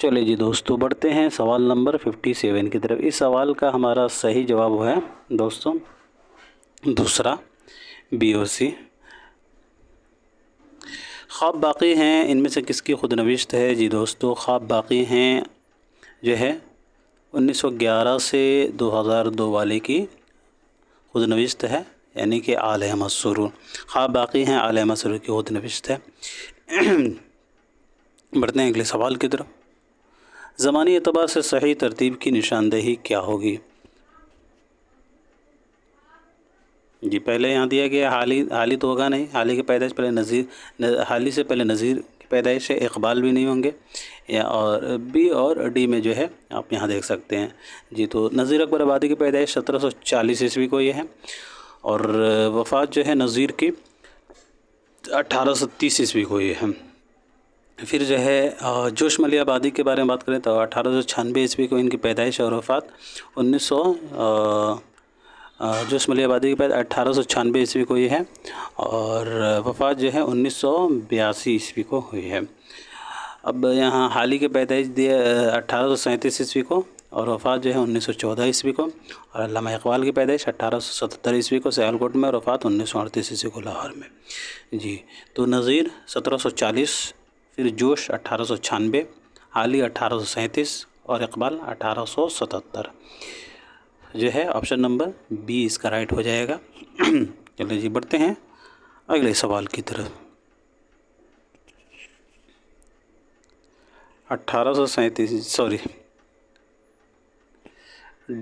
چلے جی دوستو بڑھتے ہیں سوال نمبر 57 کی طرف۔ اس سوال کا ہمارا صحیح جواب ہے دوستوں دوسرا BOC۔ خواب باقی ہیں ان میں سے کس کی خود نوشت ہے؟ جی دوستو خواب باقی ہیں جو ہے 1911 سے 2002 والے کی خود نوشت ہے، یعنی کہ آل احمد سرور۔ خواب باقی ہیں آل احمد سرور کی خود نوشت ہے۔ بڑھتے ہیں اگلے سوال کی طرف۔ زمانی اعتبار سے صحیح ترتیب کی نشاندہی کیا ہوگی؟ جی پہلے یہاں دیا گیا حالی تو ہوگا نہیں، حالی کی پیدائش پہلے نذیر، حالی سے پہلے نذیر کی پیدائش ہے، اقبال بھی نہیں ہوں گے، یا اور B اور D میں جو ہے آپ یہاں دیکھ سکتے ہیں۔ جی تو نذیر اکبر آبادی کی پیدائش 1740 عیسوی کو یہ ہے، اور وفات جو ہے نذیر کی 1830 عیسوی کو یہ ہے۔ پھر جو ہے جوش ملی آبادی کے بارے میں بات کریں تو 1896 عیسوی کو ان کی پیدائش اور وفات 1900 جوش ملی آبادی کی پیدائش 1896 عیسوی کو یہ ہے، اور وفات جو ہے 1982 عیسوی کو ہوئی ہے۔ اب یہاں حالی کی پیدائش دی 1837 عیسوی کو، اور وفات جو ہے 1914 عیسوی کو، اور علامہ اقبال کی پیدائش 1877 عیسوی کو سیالکوٹ میں، اور وفات 1938 عیسوی کو لاہور میں۔ جی تو نذیر 1740، پھر جوش 1896، حالی 1837، اور اقبال 1877 جو ہے آپشن نمبر B اس کا رائٹ ہو جائے گا۔ چلیں جی بڑھتے ہیں اگلے سوال کی طرف۔ 1837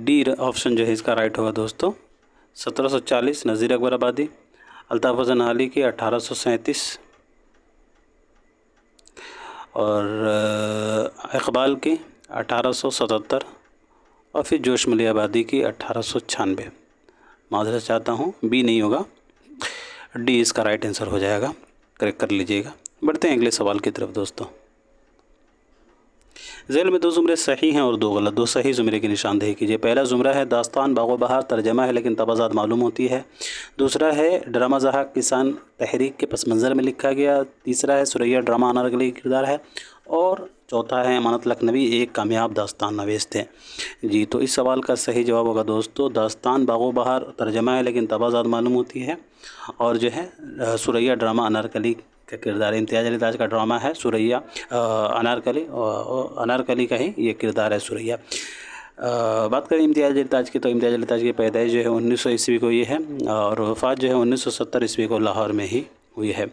D آپشن جو ہے اس کا رائٹ ہوگا دوستو۔ 1740 نذیر اکبر آبادی، الطاف حسن حالی کی 1837، اور اقبال کی 1877، اور پھر جوش ملی آبادی کی 1896۔ معذرت چاہتا ہوں B نہیں ہوگا، D اس کا رائٹ آنسر ہو جائے گا، کریکٹ کر لیجئے گا۔ بڑھتے ہیں اگلے سوال کی طرف دوستو۔ ذیل میں دو زمرے صحیح ہیں اور دو غلط، دو صحیح زمرے کی نشاندہی کیجیے۔ پہلا زمرہ ہے داستان باغ و بہار، ترجمہ ہے لیکن تبازات معلوم ہوتی ہے۔ دوسرا ہے ڈرامہ ضحاک کسان تحریک کے پس منظر میں لکھا گیا۔ تیسرا ہے سریا ڈرامہ انارکلی کا کردار ہے، اور چوتھا ہے امانت لکھنوی ایک کامیاب داستان نویس تھے۔ جی تو اس سوال کا صحیح جواب ہوگا دوستو داستان باغ و بہار، ترجمہ ہے لیکن تبازات معلوم ہوتی ہے، اور جو ہے سریا ڈرامہ انارکلی کا کردار، امتیاز علی تاج کا ڈرامہ ہے سریا، انارکلی کا ہی یہ کردار ہے سریا۔ بات کریں امتیاز علی تاج کی تو امتیاز علی تاج کی پیدائش جو ہے 1900 عیسوی کو یہ ہے، اور وفات جو ہے 1970 عیسوی کو لاہور میں ہی ہوئی ہے۔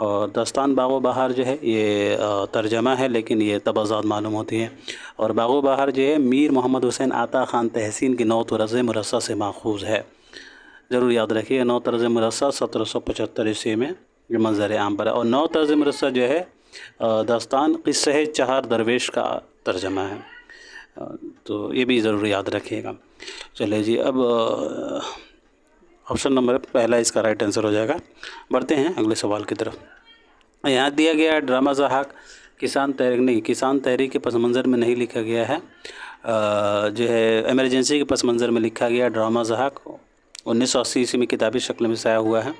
اور داستان باغ و بہار جو ہے یہ ترجمہ ہے لیکن یہ تبازات معلوم ہوتی ہے، اور باغ و بہار جو ہے میر محمد حسین عطا خان تحسین کی 9 طرز مرصع سے ماخوذ ہے۔ ضرور یاد رکھیے 9 طرز مرصع 1775 عیسوی میں یہ منظر عام پر ہے، اور 9 طرز مرصع جو ہے داستان قصہ چہار درویش کا ترجمہ ہے، تو یہ بھی ضرور یاد رکھیے گا۔ چلے جی اب آپشن نمبر پہلا اس کا رائٹ آنسر ہو جائے گا۔ بڑھتے ہیں اگلے سوال کی طرف۔ یہاں دیا گیا ہے ڈرامہ ضحاک کسان تحریک نہیں، کسان تحریک کے پس منظر میں نہیں لکھا گیا ہے، جو ہے ایمرجنسی کے پس منظر میں لکھا گیا ڈرامہ ضحاک 1980 عیسوی میں کتابی شکل میں شائع ہوا ہے،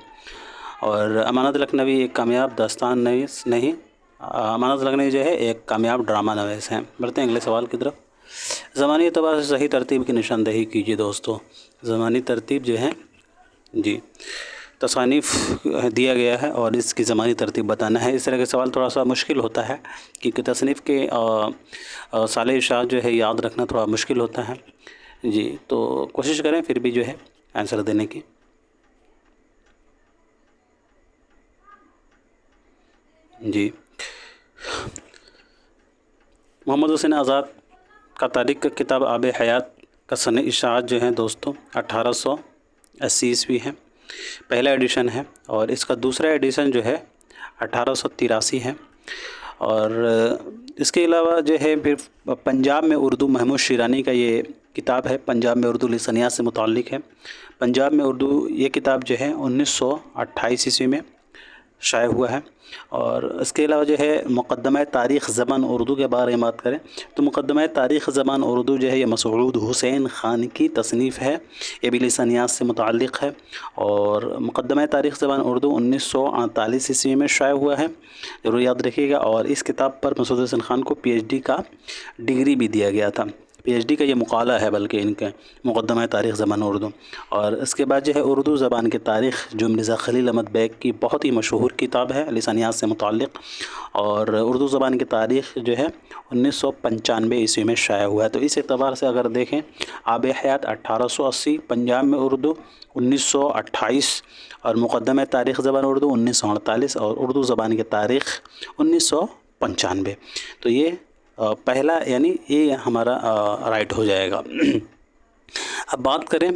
اور امانت لکھنوی ایک کامیاب داستان نویس نہیں، امانت لکھنوی جو ہے ایک کامیاب ڈرامہ نویس ہیں۔ بڑھتے ہیں اگلے سوال کی طرف۔ زمانی اعتبار سے صحیح ترتیب کی نشاندہی کیجیے دوستو۔ زمانی ترتیب جو ہے جی تصانیف دیا گیا ہے اور اس کی زمانی ترتیب بتانا ہے۔ اس طرح کے سوال تھوڑا سا مشکل ہوتا ہے کیونکہ تصنیف کے سال اشاعت جو ہے یاد رکھنا تھوڑا مشکل ہوتا ہے۔ جی تو کوشش کریں پھر بھی جو ہے آنسر دینے کی۔ جی محمد حسین آزاد کا تاریخ کا کتاب آب حیات کا سن اشاعت جو ہے دوستو 1880 عیسوی ہے، پہلا ایڈیشن ہے، اور اس کا دوسرا ایڈیشن جو ہے 1883 ہے، اور اس کے علاوہ جو ہے پھر پنجاب میں اردو محمود شیرانی کا یہ کتاب ہے، پنجاب میں اردو لسانیات سے متعلق ہے۔ پنجاب میں اردو یہ کتاب جو ہے 1928 عیسوی میں شائع ہوا ہے۔ اور اس کے علاوہ جو ہے مقدمہ تاریخ زبان اردو کے بارے میں بات کریں تو مقدمہ تاریخ زبان اردو جو ہے یہ مسعود حسین خان کی تصنیف ہے، یہ بھی لسانیات سے متعلق ہے۔ اور مقدمہ تاریخ زبان اردو 1948 عیسوی میں شائع ہوا ہے، ضرور یاد رکھیے گا۔ اور اس کتاب پر مسعود حسین خان کو PhD کا ڈگری بھی دیا گیا تھا، PhD کا یہ مقالہ ہے بلکہ ان کے مقدمہ تاریخ زبان اردو۔ اور اس کے بعد جو ہے اردو زبان کی تاریخ جو مرزا خلیل احمد بیگ کی بہت ہی مشہور کتاب ہے لسانیات سے متعلق، اور اردو زبان کی تاریخ جو ہے 1995 عیسوی میں شائع ہوا ہے۔ تو اس اعتبار سے اگر دیکھیں آب حیات 1880، پنجاب میں اردو 1928، اور مقدمہ تاریخ زبان اردو 1948، اور اردو زبان کی تاریخ 1995۔ تو یہ پہلا یعنی یہ ہمارا رائٹ ہو جائے گا۔ اب بات کریں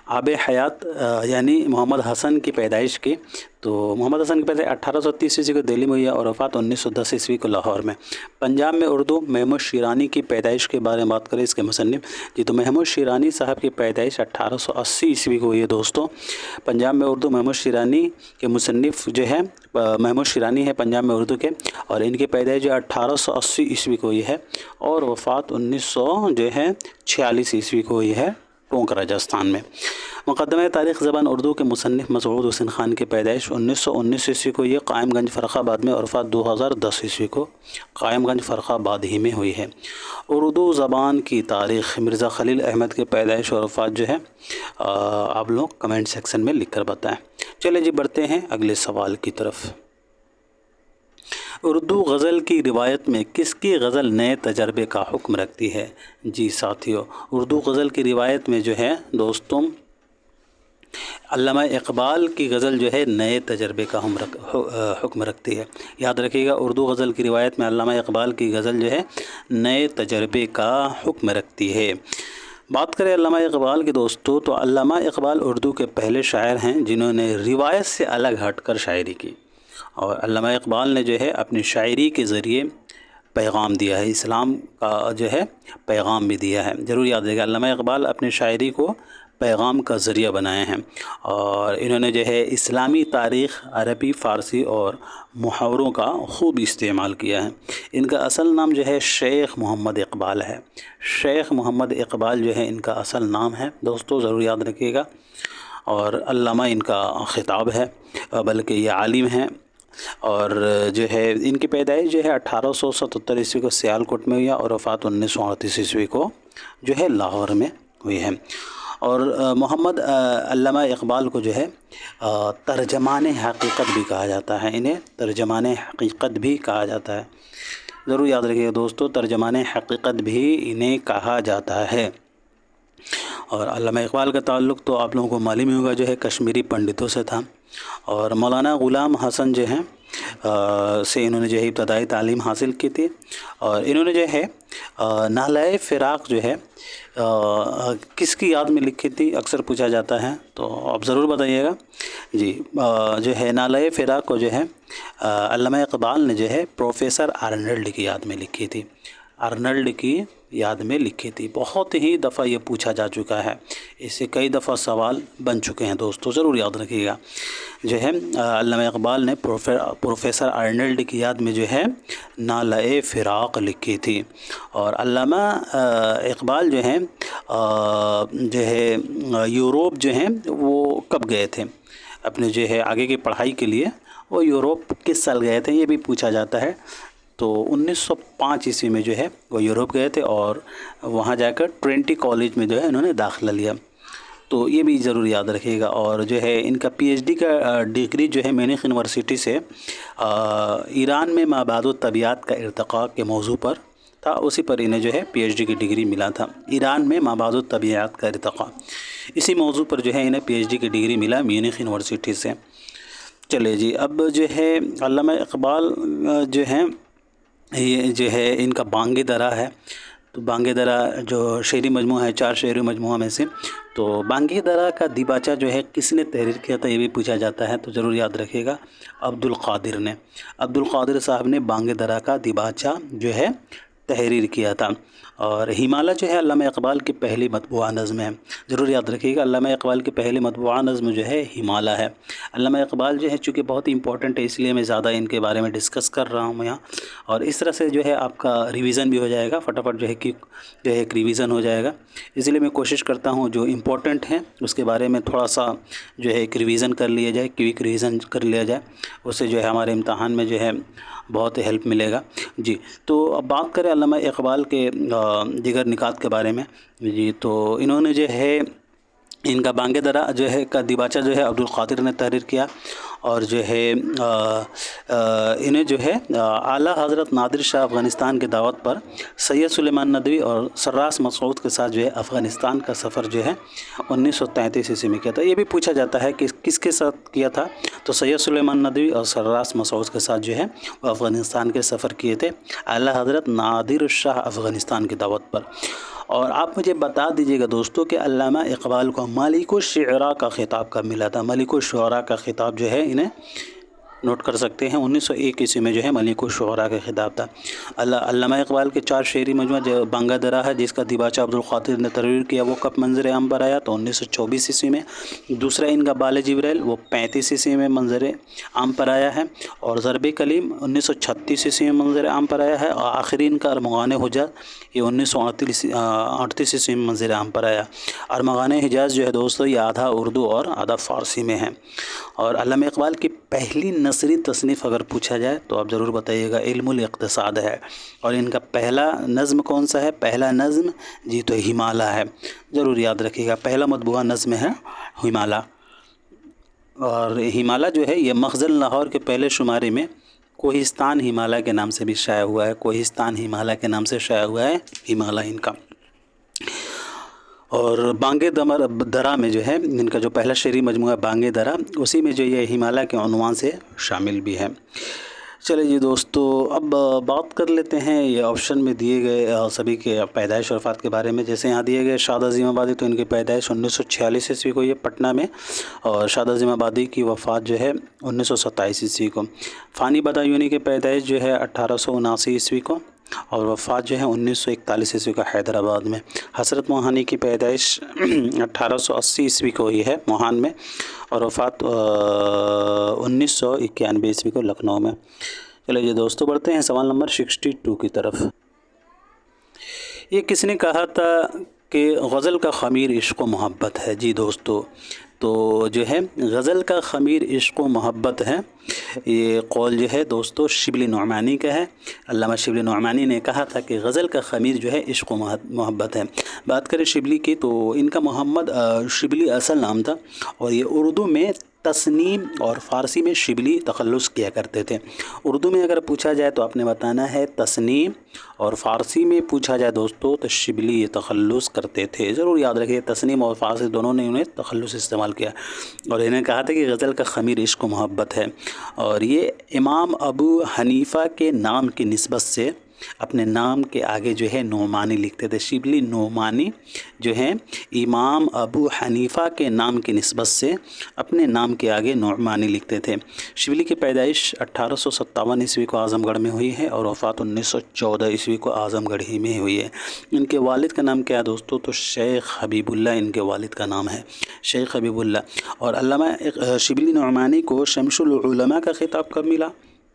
آب حیات یعنی محمد حسن کی پیدائش کی، تو محمد حسن کی پیدائش 1830 عیسوی کو دہلی میں ہوئی اور وفات 1910 عیسوی کو لاہور میں۔ پنجاب میں اردو محمود شیرانی کی پیدائش کے بارے میں بات کریں اس کے مصنف جی، تو محمود شیرانی صاحب کی پیدائش 1880 عیسوی کو ہوئی ہے دوستوں۔ پنجاب میں اردو محمود شیرانی کے مصنف جو ہے محمود شیرانی ہے پنجاب میں اردو کے، اور ان کی پیدائش جو 1880 عیسوی کو ہوئی ہے اور وفات 1946 عیسوی کو ہوئی ہے ٹونک راجستھان میں۔ مقدمہ تاریخ زبان اردو کے مصنف مسعود حسین خان کی پیدائش 1919 عیسوی کو یہ قائم گنج فرخ آباد میں، اور وفات 2010 عیسوی کو قائم گنج فرخ آباد ہی میں ہوئی ہے۔ اردو زبان کی تاریخ مرزا خلیل احمد کی پیدائش اور وفات جو ہے آپ لوگ کمنٹ سیکشن میں لکھ کر بتائیں۔ چلیں جی بڑھتے ہیں اگلے سوال کی طرف۔ اردو غزل کی روایت میں کس کی غزل نئے تجربے کا حکم رکھتی ہے؟ جی ساتھیو، اردو غزل کی روایت میں جو ہے دوستوں علامہ اقبال کی غزل جو ہے نئے تجربے کا حکم رکھتی ہے۔ یاد رکھیے گا اردو غزل کی روایت میں علامہ اقبال کی غزل جو ہے نئے تجربے کا حکم رکھتی ہے۔ بات کریں علامہ اقبال کے دوستوں تو علامہ اقبال اردو کے پہلے شاعر ہیں جنہوں نے روایت سے الگ ہٹ کر شاعری کی، اور علامہ اقبال نے جو ہے اپنی شاعری کے ذریعے پیغام دیا ہے، اسلام کا جو ہے پیغام بھی دیا ہے۔ ضرور یاد رکھیے گا علامہ اقبال اپنی شاعری کو پیغام کا ذریعہ بنائے ہیں، اور انہوں نے جو ہے اسلامی تاریخ، عربی، فارسی اور محاوروں کا خوب استعمال کیا ہے۔ ان کا اصل نام جو ہے شیخ محمد اقبال ہے، شیخ محمد اقبال جو ہے ان کا اصل نام ہے دوستو، ضرور یاد رکھیے گا۔ اور علامہ ان کا خطاب ہے، بلکہ یہ عالم ہیں، اور جو ہے ان کی پیدائش جو ہے 1877 عیسوی کو سیالکوٹ میں ہوئی اور وفات 1938 عیسوی کو جو ہے لاہور میں ہوئی ہے۔ اور محمد علامہ اقبال کو جو ہے ترجمان حقیقت بھی کہا جاتا ہے، انہیں ترجمان حقیقت بھی کہا جاتا ہے، ضرور یاد رکھیے دوستو، ترجمان حقیقت بھی انہیں کہا جاتا ہے۔ اور علامہ اقبال کا تعلق تو آپ لوگوں کو معلوم ہی ہوگا جو ہے کشمیری پنڈتوں سے تھا، اور مولانا غلام حسن جو ہیں سے انہوں نے جو ہے ابتدائی تعلیم حاصل کی تھی، اور انہوں نے جو ہے نالۂ فراق جو ہے کس کی یاد میں لکھی تھی اکثر پوچھا جاتا ہے، تو آپ ضرور بتائیے گا جی۔ جو ہے نالۂ فراق کو جو ہے علامہ اقبال نے جو ہے پروفیسر آرنلڈ کی یاد میں لکھی تھی، آرنلڈ کی یاد میں لکھی تھی۔ بہت ہی دفعہ یہ پوچھا جا چکا ہے، اس سے کئی دفعہ سوال بن چکے ہیں دوستو، ضرور یاد رکھیے گا۔ جو ہے علامہ اقبال نے پروفیسر آرنلڈ کی یاد میں جو ہے نالۂ فراق لکھی تھی۔ اور علامہ اقبال جو ہے یوروپ جو ہیں وہ کب گئے تھے اپنے جو ہے آگے کی پڑھائی کے لیے، وہ یوروپ کس سال گئے تھے یہ بھی پوچھا جاتا ہے۔ تو 1905 عیسوی میں جو ہے وہ یوروپ گئے تھے، اور وہاں جا کر ٹرینٹی کالج میں جو ہے انہوں نے داخلہ لیا، تو یہ بھی ضرور یاد رکھیے گا۔ اور جو ہے ان کا PhD کا ڈگری جو ہے میونخ یونیورسٹی سے ایران میں مابعد الطبیعیات کا ارتقاء کے موضوع پر تھا، اسی پر انہیں جو ہے PhD کی ڈگری ملا تھا، ایران میں مابعد الطبیعیات کا ارتقاء، اسی موضوع پر جو ہے انہیں PhD کی ڈگری ملا میونخ یونیورسٹی سے۔ چلے جی، اب جو ہے علامہ اقبال جو ہیں یہ جو ہے ان کا بانگ درا ہے، تو بانگ درا جو شعری مجموعہ ہے 4 شعری مجموعہ میں سے، تو بانگ درا کا دیباچہ جو ہے کس نے تحریر کیا تھا یہ بھی پوچھا جاتا ہے، تو ضرور یاد رکھیے گا عبدالقادر نے، عبدالقادر صاحب نے بانگ درا کا دیباچہ جو ہے تحریر کیا تھا۔ اور ہمالہ جو ہے علامہ اقبال کی پہلی مطبوعہ نظم ہے، ضرور یاد رکھیے گا، علامہ اقبال کی پہلی مطبوعہ نظم جو ہے ہمالہ ہے۔ علامہ اقبال جو ہے چونکہ بہت امپورٹنٹ ہے، اس لیے میں زیادہ ان کے بارے میں ڈسکس کر رہا ہوں یہاں، اور اس طرح سے جو ہے آپ کا ریویژن بھی ہو جائے گا، فٹافٹ جو ہے کہ جو ہے ایک ریویژن ہو جائے گا۔ اس لیے میں کوشش کرتا ہوں جو امپورٹنٹ ہیں اس کے بارے میں تھوڑا سا جو ہے ایک ریویژن کر لیا جائے، کوئک ریویژن کر لیا جائے، اس سے جو ہے ہمارے امتحان میں جو ہے بہت ہیلپ ملے گا۔ جی تو اب بات کریں علامہ اقبال کے دیگر نکات کے بارے میں۔ جی تو انہوں نے جو ہے ان کا بانگ درا جو ہے کا دیباچہ جو ہے عبدالقادر نے تحریر کیا، اور جو ہے انہیں جو ہے اعلیٰ حضرت نادر شاہ افغانستان کی دعوت پر سید سلیمان ندوی اور سراس مسعود کے ساتھ جو ہے افغانستان کا سفر جو ہے 1933 عیسوی میں کیا تھا۔ یہ بھی پوچھا جاتا ہے کہ کس کے ساتھ کیا تھا، تو سید سلیمان ندوی اور سراس مسعود کے ساتھ جو ہے وہ افغانستان کے سفر کیے تھے اعلیٰ حضرت نادر شاہ افغانستان کی دعوت پر۔ اور آپ مجھے بتا دیجیے گا دوستو کہ علامہ اقبال کو ملک الشعراء کا خطاب کب ملا تھا؟ ملک الشعراء کا خطاب جو ہے انہیں نوٹ کر سکتے ہیں، 1901 عیسوی میں جو ہے ملک الشعراء کا خطاب تھا۔ علامہ اقبال کے 4 شعری مجموعہ جو بانگا درا ہے جس کا دیباچہ عبدالقادر نے تحریر کیا، وہ کب منظر عام پر آیا؟ تو 1924 عیسوی میں۔ دوسرا ان کا بال جبریل وہ 35 عیسوی میں منظر عام پر آیا ہے، اور ضرب کلیم 1936 عیسوی میں منظر عام پر آیا ہے، اور آخری ان کا ارمغان حجاز یہ 1938 عیسوی میں منظر عام پر آیا۔ ارمغان حجاز جو ہے دوستو یہ آدھا اردو اور آدھا فارسی میں ہے۔ اور علامہ اقبال کی پہلی نثری تصنیف اگر پوچھا جائے تو آپ ضرور بتائیے گا، علم الاقتصاد ہے۔ اور ان کا پہلا نظم کون سا ہے؟ پہلا نظم جی تو ہمالہ ہے، ضرور یاد رکھیے گا، پہلا مطبوعہ نظم ہے ہمالہ۔ اور ہمالہ جو ہے یہ مخزن لاہور کے پہلے شمارے میں کوہستان ہمالہ کے نام سے بھی شائع ہوا ہے، کوہستان ہمالہ کے نام سے شائع ہوا ہے ہمالہ ان کا۔ اور بانگ درا میں جو ہے ان کا جو پہلا شعری مجموعہ بانگ درا، اسی میں جو یہ ہمالہ کے عنوان سے شامل بھی ہے۔ چلے جی دوستو، اب بات کر لیتے ہیں یہ آپشن میں دیے گئے سبھی کے پیدائش اور وفات کے بارے میں۔ جیسے یہاں دیے گئے شاد عظیم آبادی، تو ان کی پیدائش 1946 عیسوی کو یہ پٹنہ میں، اور شاد عظیم آبادی کی وفات جو ہے 1927 عیسوی کو۔ فانی بدایونی کی پیدائش جو ہے 1879 عیسوی کو، اور وفات جو ہے 1941 عیسوی کا حیدرآباد میں۔ حسرت موہانی کی پیدائش 1880 عیسوی کو ہوئی ہے موہان میں، اور وفات 1991 عیسوی کو لکھنؤ میں۔ چلو یہ دوستو بڑھتے ہیں سوال نمبر 62 کی طرف۔ یہ کس نے کہا تھا کہ غزل کا خمیر عشق و محبت ہے؟ جی دوستو تو جو ہے غزل کا خمیر عشق و محبت ہے، یہ قول جو ہے دوستو شبلی نعمانی کا ہے۔ علامہ شبلی نعمانی نے کہا تھا کہ غزل کا خمیر جو ہے عشق و محبت ہے۔ بات کریں شبلی کی تو ان کا محمد شبلی اصل نام تھا، اور یہ اردو میں تسنیم اور فارسی میں شبلی تخلص کیا کرتے تھے۔ اردو میں اگر پوچھا جائے تو آپ نے بتانا ہے تسنیم، اور فارسی میں پوچھا جائے دوستو تو شبلی یہ تخلص کرتے تھے، ضرور یاد رکھیے، تسنیم اور فارسی دونوں نے انہیں تخلص استعمال کیا، اور انہیں کہا تھا کہ غزل کا خمیر عشق و محبت ہے۔ اور یہ امام ابو حنیفہ کے نام کی نسبت سے اپنے نام کے آگے جو ہے نعمانی لکھتے تھے۔ شبلی نعمانی جو ہیں امام ابو حنیفہ کے نام کی نسبت سے اپنے نام کے آگے نعمانی لکھتے تھے۔ شبلی کی پیدائش 1857 عیسوی کو اعظم گڑھ میں ہوئی ہے، اور وفات 1914 عیسوی کو اعظم گڑھ ہی میں ہوئی ہے۔ ان کے والد کا نام کیا ہے دوستو؟ تو شیخ حبیب اللہ ان کے والد کا نام ہے، شیخ حبیب اللہ۔ اور علامہ شبلی نعمانی کو شمس العلماء کا خطاب کب ملا؟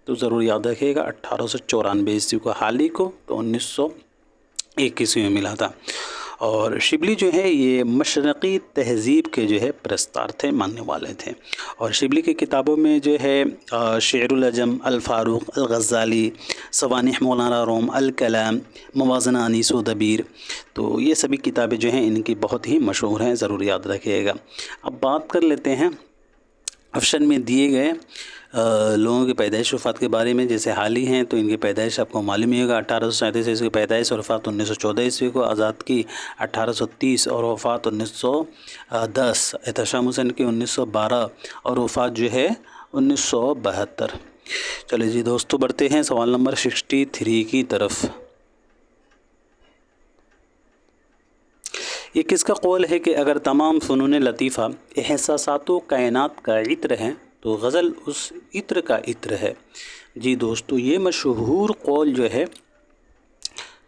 تو ضرور یاد رکھیے گا 1894 عیسوی کو، حال ہی کو تو 1901 عیسوی میں ملا تھا۔ اور شبلی جو ہے یہ مشرقی تہذیب کے جو ہے پرستار تھے، ماننے والے تھے۔ اور شبلی کی کتابوں میں جو ہے شعر العجم، الفاروق، الغزالی، سوانح مولانا روم، الکلام، موازنہ انیس و دبیر، تو یہ سبھی کتابیں جو ہیں ان کی بہت ہی مشہور ہیں، ضرور یاد رکھیے گا۔ اب بات کر لیتے ہیں آپشن میں دیے گئے لوگوں کی پیدائش وفات کے بارے میں۔ جیسے حال ہی ہیں تو ان کی پیدائش آپ کو معلوم ہی ہوگا، 1837 عیسوی کی پیدائش اور وفات 1914 عیسوی کو، آزاد کی 1830 اور وفات 1910، احتشام حسین کی 1912 اور وفات جو ہے 1972۔ چلے جی دوستو بڑھتے ہیں سوال نمبر 63 کی طرف۔ یہ کس کا قول ہے کہ اگر تمام فنون لطیفہ احساسات و کائنات کا عطر ہیں تو غزل اس عطر کا عطر ہے؟ جی دوستو یہ مشہور قول جو ہے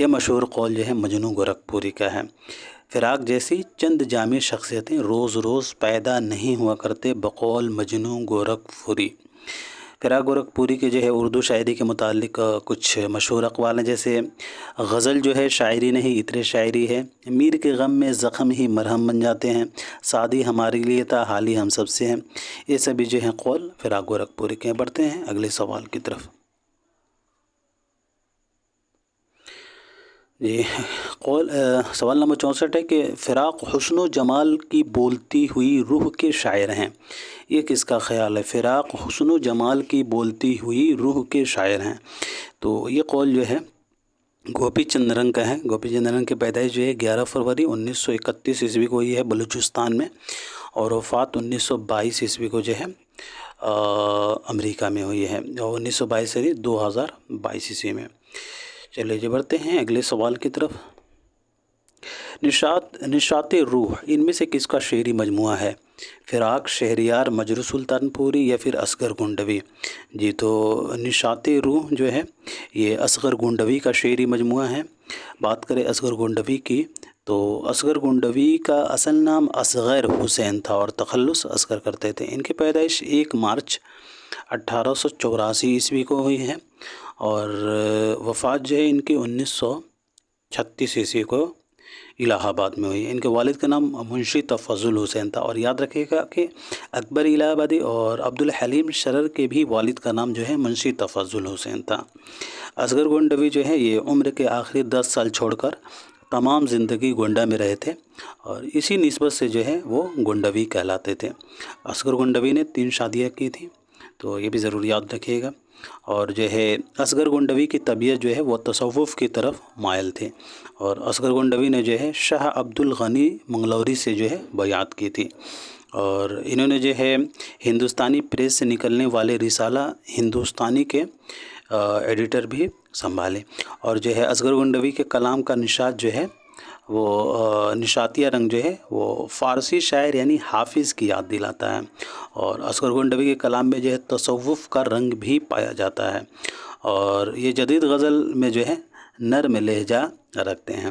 یہ مشہور قول جو ہے مجنوں گورکھپوری کا ہے۔ فراق جیسی چند جامع شخصیتیں روز روز پیدا نہیں ہوا کرتے بقول مجنوں گورکھپوری۔ فراق گورکھپوری کے جو ہے اردو شاعری کے متعلق کچھ مشہور اقوال ہیں، جیسے غزل جو ہے شاعری نہیں عطر شاعری ہے، میر کے غم میں زخم ہی مرہم بن جاتے ہیں، سعدی ہمارے لیے تھا حالی ہم سب سے ہیں۔ یہ سبھی جو ہیں قول فراق گورکھپوری کے۔ بڑھتے ہیں اگلے سوال کی طرف۔ جی سوال نمبر 64 ہے کہ فراق حسن و جمال کی بولتی ہوئی روح کے شاعر ہیں۔ یہ کس کا خیال ہے؟ فراق حسن و جمال کی بولتی ہوئی روح کے شاعر ہیں، تو یہ قول جو ہے گوپی چند رنگ کا ہے۔ گوپی چند رنگ کی پیدائش جو ہے 11 فروری 1931 عیسوی کو ہوئی ہے بلوچستان میں، اور وفات 1922 عیسوی کو جو ہے امریکہ میں ہوئی ہے، اور 1922 سے 2022 عیسوی میں۔ چلے جی بڑھتے ہیں اگلے سوال کی طرف۔ نشاط روح ان میں سے کس کا شعری مجموعہ ہے؟ فراق، شہریار، مجروح سلطان پوری یا پھر اصغر گنڈوی؟ جی تو نشاط روح جو ہے یہ اصغر گنڈوی کا شعری مجموعہ ہے۔ بات کریں اصغر گنڈوی کی تو اصغر گنڈوی کا اصل نام اصغر حسین تھا اور تخلص اصغر کرتے تھے۔ ان کی پیدائش 1 مارچ 1884 عیسوی کو ہوئی ہے، اور وفات جو ہے ان کی 1936 عیسوی کو الہ آباد میں ہوئی ہے۔ ان کے والد کا نام منشی تفضل حسین تھا، اور یاد رکھیے گا کہ اکبر الہ آبادی اور عبدالحلیم شرر کے بھی والد کا نام جو ہے منشی تفضل حسین تھا۔ اصغر گنڈوی جو ہے یہ عمر کے آخری 10 سال چھوڑ کر تمام زندگی گونڈہ میں رہے تھے، اور اسی نسبت سے جو ہے وہ گنڈوی کہلاتے تھے۔ اصغر گنڈوی نے 3 شادیاں کی تھیں، تو یہ بھی ضرور یاد رکھیے گا۔ اور جو ہے اصغر گنڈوی کی طبیعت جو ہے وہ تصوف کی طرف مائل تھے، اور اصغر گنڈوی نے جو ہے شاہ عبد الغنی منگلوری سے جو ہے بیعت کی تھی، اور انہوں نے جو ہے ہندوستانی پریس سے نکلنے والے رسالہ ہندوستانی کے ایڈیٹر بھی سنبھالے، اور جو ہے اصغر گنڈوی کے کلام کا نشاط جو ہے وہ نشاتیہ رنگ جو ہے وہ فارسی شاعر یعنی حافظ کی یاد دلاتا ہے، اور اصغر گنڈوی کے کلام میں جو ہے تصوف کا رنگ بھی پایا جاتا ہے، اور یہ جدید غزل میں جو ہے نرم لہجہ رکھتے ہیں۔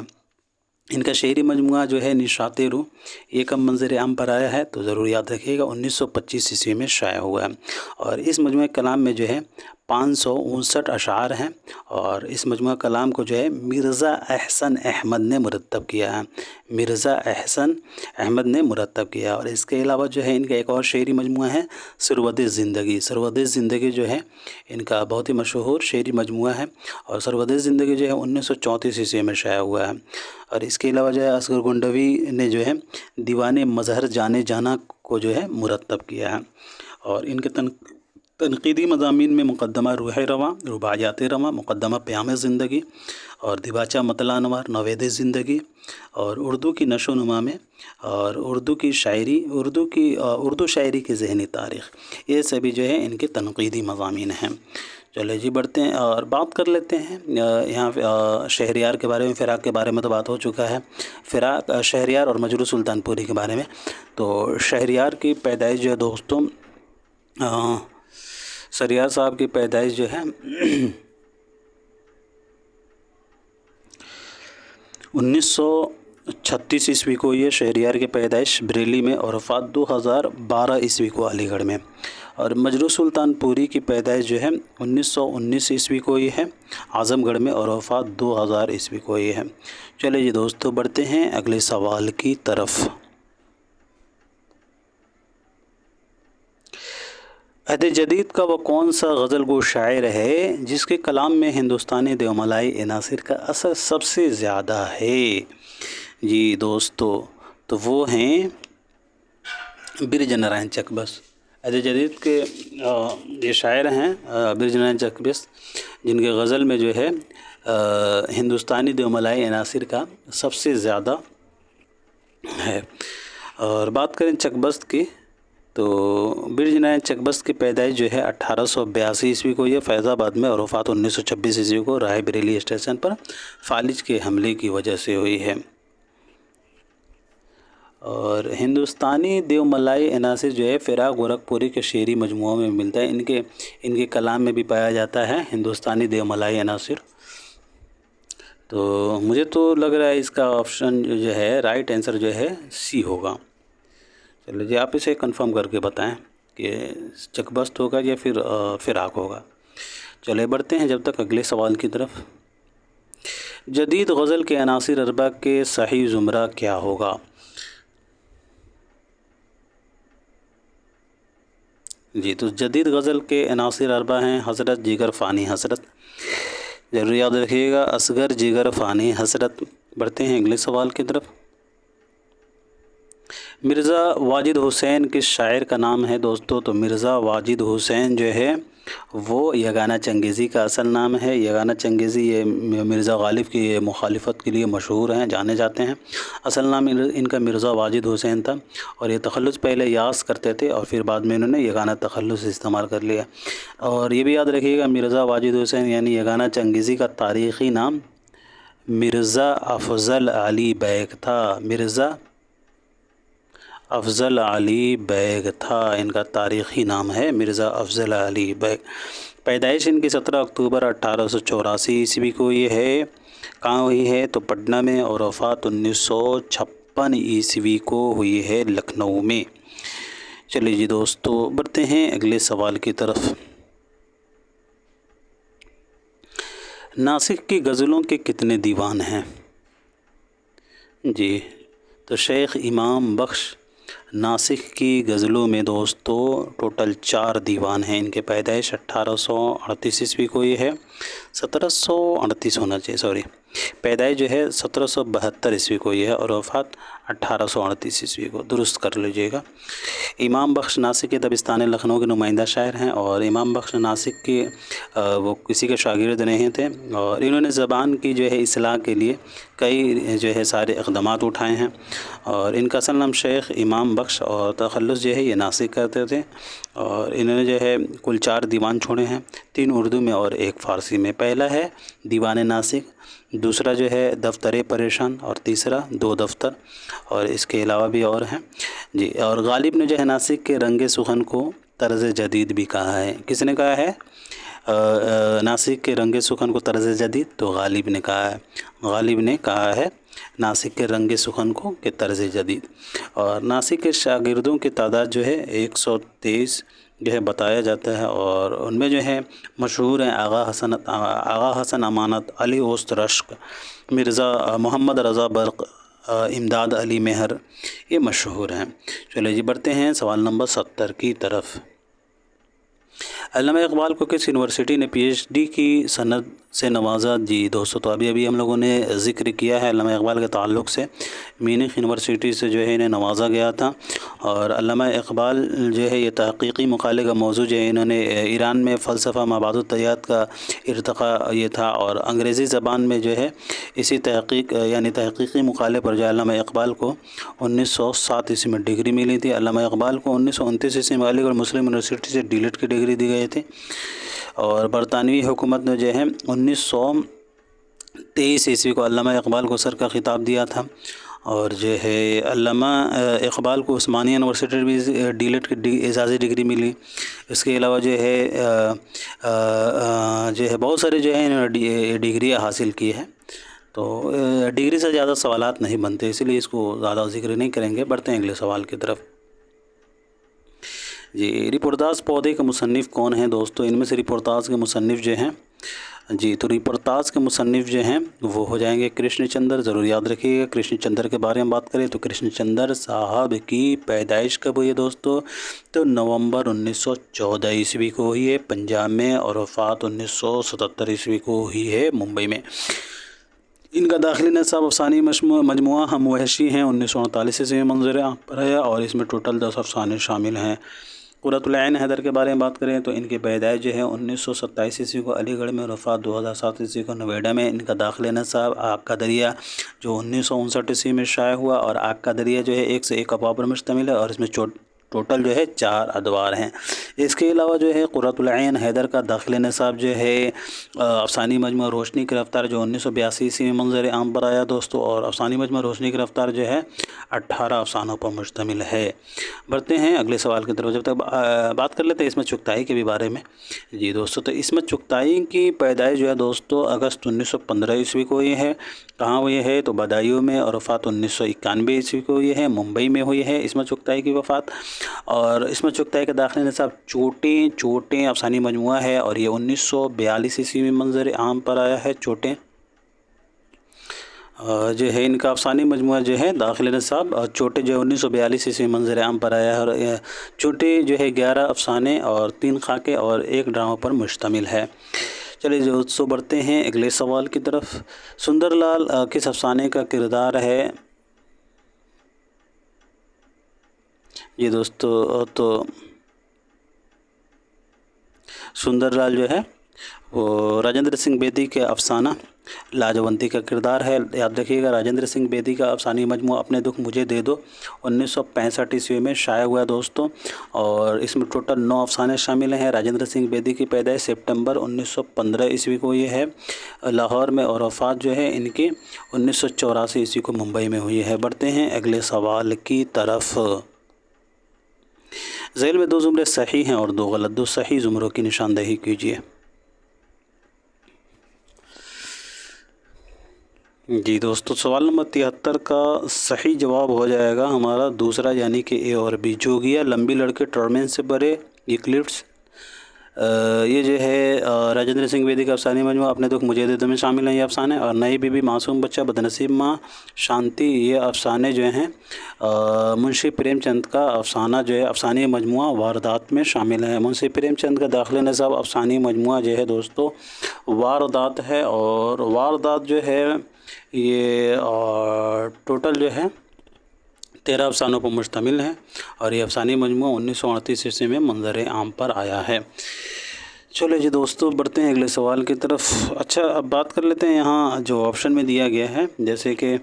ان کا شعری مجموعہ جو ہے نشاط روح یہ کب منظر عام پر آیا ہے؟ تو ضرور یاد رکھیے گا 1925 عیسوی میں شائع ہوا ہے، اور اس مجموعہ کلام میں جو ہے 559 اشعار ہیں، اور اس مجموعہ کلام کو جو ہے مرزا احسن احمد نے مرتب کیا ہے۔ مرزا احسن احمد نے مرتب کیا، اور اس کے علاوہ جو ہے ان کا ایک اور شعری مجموعہ ہے ثروت زندگی۔ ثروت زندگی جو ہے ان کا بہت ہی مشہور شعری مجموعہ ہے، اور ثروت زندگی جو ہے 1934 عیسوی میں شائع ہوا ہے۔ اور اس کے علاوہ جو ہے اصغر گنڈوی نے جو ہے دیوان مظہر جانے جانا کو جو ہے مرتب کیا ہے، اور ان کے تنقیدی مضامین میں مقدمہ روح رواں، رباعیات رواں، مقدمہ پیام زندگی، اور دیباچہ مطلع انوار، نوید زندگی، اور اردو کی نشو و نما میں، اور اردو شاعری کی ذہنی تاریخ، یہ سبھی جو ہے ان کے تنقیدی مضامین ہیں۔ چلے جی بڑھتے ہیں اور بات کر لیتے ہیں یہاں شہریار کے بارے میں۔ فراق کے بارے میں تو بات ہو چکا ہے، فراق شہریار اور مجروح سلطان پوری کے بارے میں۔ تو شہریار کی پیدائش جو ہے دوستوں، شہریار صاحب کی پیدائش جو ہے 1936 عیسوی کو یہ شہریار کی پیدائش بریلی میں، اور وفات 2012 عیسوی کو علی گڑھ میں۔ اور مجروح سلطان پوری کی پیدائش جو ہے 1919 عیسوی کو یہ ہے اعظم گڑھ میں، اور وفات 2000 عیسوی کو یہ ہے۔ چلے جی دوستو بڑھتے ہیں اگلے سوال کی طرف۔ عہد جدید کا وہ کون سا غزل گو شاعر ہے جس کے کلام میں ہندوستانی دیوملائی عناصر کا اثر سب سے زیادہ ہے؟ جی دوستو تو وہ ہیں برج نارائن چکبست۔ عہد جدید کے یہ شاعر ہیں برج نارائن چکبست، جن کے غزل میں جو ہے ہندوستانی دیوملائی عناصر کا سب سے زیادہ ہے۔ اور بات کریں چکبست کی تو برج نارائن چکبست کی پیدائش جو ہے 1882 عیسوی کو یہ فیض آباد میں، اور وفات 1926 عیسوی کو رائے بریلی اسٹیشن پر فالج کے حملے کی وجہ سے ہوئی ہے۔ اور ہندوستانی دیوملائی عناصر جو ہے فراق گورکھپوری کے شعری مجموعوں میں ملتا ہے، ان کے کلام میں بھی پایا جاتا ہے ہندوستانی دیوملائی عناصر۔ تو مجھے تو لگ رہا ہے اس کا آپشن جو ہے رائٹ آنسر جو ہے سی ہوگا. چلے جی آپ اسے کنفرم کر کے بتائیں کہ چک بست ہوگا یا پھر فراق ہوگا. چلے بڑھتے ہیں جب تک اگلے سوال کی طرف. جدید غزل کے عناصر اربع کے صحیح زمرہ کیا ہوگا؟ جی تو جدید غزل کے عناصر اربع ہیں حضرت، جگر، فانی، حسرت. ضرور یاد رکھیے گا، اصغر، جگر، فانی، حسرت. بڑھتے ہیں اگلے سوال کی طرف. مرزا واجد حسین کس شاعر کا نام ہے دوستو؟ تو مرزا واجد حسین جو ہے وہ یگانہ چنگیزی کا اصل نام ہے. یگانہ چنگیزی یہ مرزا غالب کی مخالفت کے لیے مشہور ہیں، جانے جاتے ہیں. اصل نام ان کا مرزا واجد حسین تھا، اور یہ تخلص پہلے یاس کرتے تھے اور پھر بعد میں انہوں نے یگانہ تخلص استعمال کر لیا. اور یہ بھی یاد رکھیے گا، مرزا واجد حسین یعنی یگانہ چنگیزی کا تاریخی نام مرزا افضل علی بیگ تھا. مرزا افضل علی بیگ تھا، ان کا تاریخی نام ہے مرزا افضل علی بیگ. پیدائش ان کی 17 اکتوبر 1884 عیسوی کو یہ ہے. کہاں ہوئی ہے؟ تو پٹنہ میں، اور وفات 1956 عیسوی کو ہوئی ہے لکھنؤ میں. چلیے جی دوستو بڑھتے ہیں اگلے سوال کی طرف. ناسک کی غزلوں کے کتنے دیوان ہیں؟ جی تو شیخ امام بخش ناسک کی غزلوں میں دوستو ٹوٹل 4 دیوان ہیں. ان کے پیدائش 1838 عیسوی کو یہ ہے. 1738 ہونا چاہیے، پیدائش جو ہے 1772 عیسوی کو یہ ہے، اور وفات 1838 عیسوی کو. درست کر لیجئے گا. امام بخش ناسک کے دبستان لکھنؤ کے نمائندہ شاعر ہیں، اور امام بخش ناسک کے وہ کسی کے شاگرد نہیں تھے، اور انہوں نے زبان کی جو ہے اصلاح کے لیے کئی جو ہے سارے اقدامات اٹھائے ہیں. اور ان کا اصل نام شیخ امام بخش، اور تخلص جو ہے یہ ناسک کرتے تھے. اور انہوں نے جو ہے کل 4 دیوان چھوڑے ہیں، 3 اردو میں اور 1 فارسی میں. پہلا ہے دیوان ناسک، دوسرا جو ہے دفتر پریشان، اور تیسرا 2 دفتر، اور اس کے علاوہ بھی اور ہیں. جی اور غالب نے جو ہے ناسک کے رنگ سخن کو طرز جدید بھی کہا ہے. کس نے کہا ہے ناسک کے رنگ سخن کو طرز جدید؟ تو غالب نے کہا ہے. غالب نے کہا ہے ناسک کے رنگ سخن کو کہ طرز جدید. اور ناسک کے شاگردوں کی تعداد جو ہے 123 جو ہے بتایا جاتا ہے، اور ان میں جو ہے مشہور ہیں آغا حسن امانت، علی اوست رشک، مرزا محمد رضا برق، امداد علی مہر، یہ مشہور ہیں. چلے جی بڑھتے ہیں سوال نمبر 70 کی طرف. علامہ اقبال کو کس یونیورسٹی نے پی ایچ ڈی کی سند سے نوازا؟ جی دوستو تو ابھی ہم لوگوں نے ذکر کیا ہے علامہ اقبال کے تعلق سے. مینخ یونیورسٹی سے جو ہے انہیں نوازا گیا تھا. اور علامہ اقبال جو ہے یہ تحقیقی مقالے کا موضوع جو ہے انہوں نے ایران میں فلسفہ مابعد الطیات کا ارتقاء یہ تھا، اور انگریزی زبان میں جو ہے اسی تحقیق یعنی تحقیقی مقالے پر جو علامہ اقبال کو 1907 عیسوی میں ڈگری ملی تھی. علامہ اقبال کو 1929 عیسوی میں علی گڑھ مسلم یونیورسٹی سے ڈی لیٹ کی ڈگری دی گئی تھی. اور برطانوی حکومت نے جو ہے 1923 عیسوی کو علامہ اقبال کو سر کا خطاب دیا تھا. اور جو ہے علامہ اقبال کو عثمانیہ یونیورسٹی بھی ڈی لیٹ کی اعزازی ڈگری ملی. اس کے علاوہ جو ہے بہت سارے جو ہے انہوں نے ڈگریاں حاصل کی ہے. تو ڈگری سے زیادہ سوالات نہیں بنتے، اسی لیے اس کو زیادہ ذکر نہیں کریں گے. بڑھتے ہیں اگلے سوال کی طرف. جی رپورتاز پودے کے مصنف کون ہیں دوستو؟ ان میں سے رپورتاز کے مصنف جو ہیں جی تو رپورتاز کے مصنف جو ہیں وہ ہو جائیں گے کرشن چندر. ضرور یاد رکھیے گا. کرشن چندر کے بارے میں بات کریں تو کرشن چندر صاحب کی پیدائش کب ہوئی ہے دوستو؟ تو نومبر 1914 عیسوی کو ہوئی ہے پنجاب میں، اور وفات 1977 عیسوی کو ہوئی ہے ممبئی میں. ان کا داخلی نصاب افسانوی مجموعہ ہم وحشی ہیں 1939 عیسوی میں منظر عام پر ہے، اور اس میں ٹوٹل 10 افسانے شامل ہیں. قرۃ العین حیدر کے بارے میں بات کریں تو ان کی پیدائش جو ہے 1927 عیسوی کو علی گڑھ میں، اور وفات 2007 عیسوی کو نوئیڈا میں. ان کا داخلہ نصاب آگ کا دریا جو 1959 عیسوی میں شائع ہوا، اور آگ کا دریا جو ہے 101 ابواب پر مشتمل ہے، اور اس میں ٹوٹل جو ہے 4 ادوار ہیں۔ اس کے علاوہ جو ہے قرۃ العین حیدر کا داخل نصاب جو ہے افسانی مجموعہ روشنی کی رفتار جو 1982 عیسوی میں منظر عام پر آیا دوستوں، اور افسانی مجموعہ روشنی کی رفتار جو ہے 18 افسانوں پر مشتمل ہے۔ بڑھتے ہیں اگلے سوال کی طرف، جب تک بات کر لیتے ہیں عصمت چغتائی کے بھی بارے میں۔ جی دوستو، تو عصمت چغتائی کی پیدائش جو ہے دوستو اگست 1915 عیسوی کو ہوئی ہے۔ کہاں ہوئی ہے؟ تو بدایوں میں، اور وفات 1991 عیسوی کو ہوئی ہے، ممبئی میں ہوئی ہے عصمت چغتائی کی وفات۔ اور عصمت چغتائی کا داخل نصاب چوٹیں افسانی مجموعہ ہے، اور یہ 1942 عیسوی میں منظر عام پر آیا ہے۔ چوٹیں جو ہے ان کا افسانی مجموعہ جو ہے داخل نصاب، اور چوٹیں جو ہے 1942 عیسوی میں منظر عام پر آیا ہے، اور چوٹیں جو ہے 11 افسانے اور 3 خاکے اور 1 ڈرامہ پر مشتمل ہے۔ چلیے دوستو بڑھتے ہیں اگلے سوال کی طرف۔ سندر لال کس افسانے کا کردار ہے؟ یہ دوستو تو سندر لال جو ہے وہ راجندر سنگھ بیدی کے افسانہ لاجونتی کا کردار ہے۔ یاد رکھیے گا، راجندر سنگھ بیدی کا افسانوی مجموعہ اپنے دکھ مجھے دے دو 1965 عیسوی میں شائع ہوا دوستوں، اور اس میں ٹوٹل 9 افسانے شامل ہیں۔ راجندر سنگھ بیدی کی پیدائش سپٹمبر 1915 عیسوی کو یہ ہے لاہور میں، اور وفات جو ہے ان کی 1984 عیسوی کو ممبئی میں ہوئی ہے۔ بڑھتے ہیں اگلے سوال کی طرف۔ ذیل میں 2 زمرے صحیح ہیں اور 2 غلط، 2 صحیح زمروں کی نشاندہی کیجیے۔ جی دوستو، سوال نمبر 73 کا صحیح جواب ہو جائے گا ہمارا دوسرا، یعنی کہ اے اور بی۔ جوگیا لمبی لڑکے ٹرمین سے برے ایکلپس، یہ جو ہے راجندر سنگھ بیدی کا افسانوی مجموعہ اپنے دکھ مجھے دے دو میں شامل ہیں یہ افسانے، اور نئی بی بی، معصوم بچہ، بدنصیب ماں، شانتی، یہ افسانے جو ہیں منشی پریم چند کا افسانہ جو ہے افسانوی مجموعہ واردات میں شامل ہیں۔ منشی پریم چند کا داخل نصاب افسانوی مجموعہ جو ہے دوستو واردات ہے، اور واردات جو ہے یہ ٹوٹل جو ہے 13 افسانوں پر مشتمل ہے، اور یہ افسانوی مجموعہ 1938 عیسوی میں منظر عام پر آیا ہے۔ چلو جی دوستو بڑھتے ہیں اگلے سوال کی طرف۔ اچھا، اب بات کر لیتے ہیں یہاں جو آپشن میں دیا گیا ہے، جیسے کہ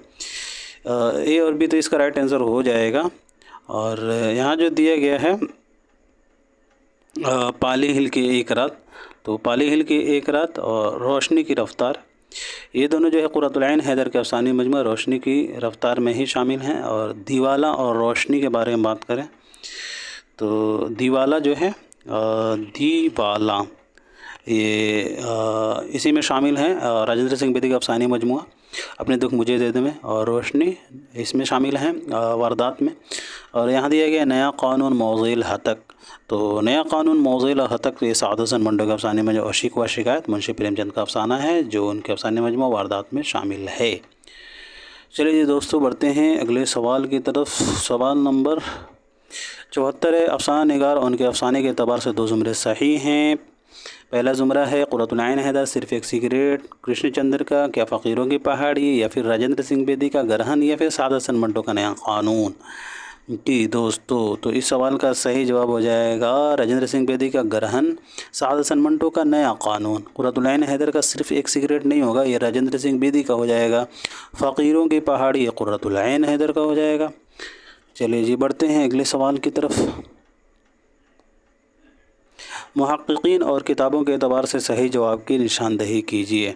اے اور بی، تو اس کا رائٹ آنسر ہو جائے گا۔ اور یہاں جو دیا گیا ہے پالی ہل کی ایک رات، تو پالی ہل کی ایک رات اور روشنی کی رفتار، یہ دونوں جو ہے قرۃ العین حیدر کے افسانوی مجموعہ روشنی کی رفتار میں ہی شامل ہیں۔ اور دیوالا اور روشنی کے بارے میں بات کریں تو دیوالا جو ہے دیوالا یہ اسی میں شامل ہیں، راجندر سنگھ بیدی کا افسانوی مجموعہ اپنے دکھ مجھے دے دو میں، اور روشنی اس میں شامل ہیں واردات میں۔ اور یہاں دیا گیا نیا قانون موضوع الحتک، تو نیا قانون موضوع الحتک یہ سعد حسن منٹو کا افسانوی مجموعہ عشق و شکایت منشی پریم چند کا افسانہ ہے، جو ان کے افسانوی مجموعہ واردات میں شامل ہے۔ چلیے جی دوستو بڑھتے ہیں اگلے سوال کی طرف۔ سوال نمبر 74 ہے، افسانہ نگار ان کے افسانے کے اعتبار سے 2 زمرے صحیح ہیں۔ پہلا زمرہ ہے قرۃ العین حیدر صرف ایک سگریٹ، کرشن چندر کا کیا فقیروں کی پہاڑی، یا پھر راجندر سنگھ بیدی کا گرہن، یا پھر سعد حسن منٹو کا نیا قانون۔ جی دوستو، تو اس سوال کا صحیح جواب ہو جائے گا راجندر سنگھ بیدی کا گرہن، سعد حسن منٹو کا نیا قانون۔ قرۃ العین حیدر کا صرف ایک سگریٹ نہیں ہوگا، یہ راجندر سنگھ بیدی کا ہو جائے گا۔ فقیروں کی پہاڑی یہ قرۃ العین حیدر کا ہو جائے گا۔ چلیے جی بڑھتے ہیں اگلے سوال کی طرف۔ محققین اور کتابوں کے اعتبار سے صحیح جواب کی نشاندہی کیجیے۔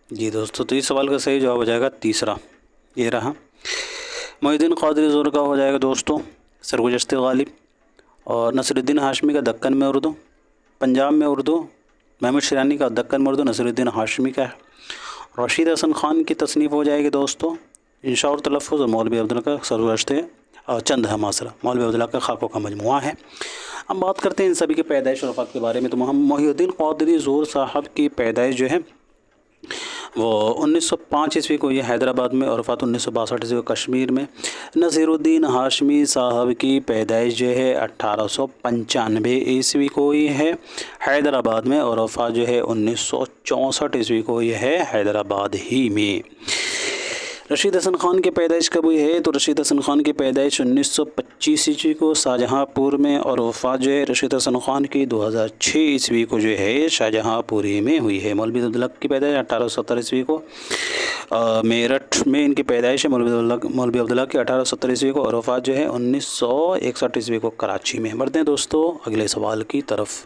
جی دوستو، تو اس سوال کا صحیح جواب ہو جائے گا تیسرا، یہ رہا محی الدین قادری زور کا ہو جائے گا دوستو سرگزشت غالب، اور نصر الدین ہاشمی کا دکن میں اردو، پنجاب میں اردو محمود شیرانی کا دکن میں اردو نصر الدین ہاشمی کا ہے۔ رشید حسن خان کی تصنیف ہو جائے گی دوستو انشاء اور تلفظ، اور مولوی عبداللہ کا سرگزشت چند ہے معاصرہ، مولوی عبداللہ کا خاکوں کا مجموعہ ہے۔ اب بات کرتے ہیں ان سبھی کے پیدائش اور وفات کے بارے میں۔ تو محی الدین قادری زور صاحب کی پیدائش جو ہے وہ 1905 ء کو یہ حیدرآباد میں اور وفات 1962 ء کو کشمیر میں۔ نصیرالدین ہاشمی صاحب کی پیدائش جو ہے 1895 ء کو یہ ہے حیدرآباد میں اور وفات جو ہے 1964 ء کو یہ ہے حیدرآباد ہی میں۔ رشید حسن خان کی پیدائش کب ہوئی ہے؟ تو رشید حسن خان کی پیدائش 1925 ء کو شاہجہاں پور میں اور وفات جو ہے رشید حسن خان کی 2006 ء کو جو ہے شاہجہاں پوری میں ہوئی ہے۔ مولوی عبداللہ کی پیدائش 1870 ء کو میرٹھ میں ان کی پیدائش ہے مولوی عبداللہ کی 1870 ء کو اور وفات جو ہے 1961 ء کو کراچی میں۔ بڑھتے ہیں دوستو اگلے سوال کی طرف۔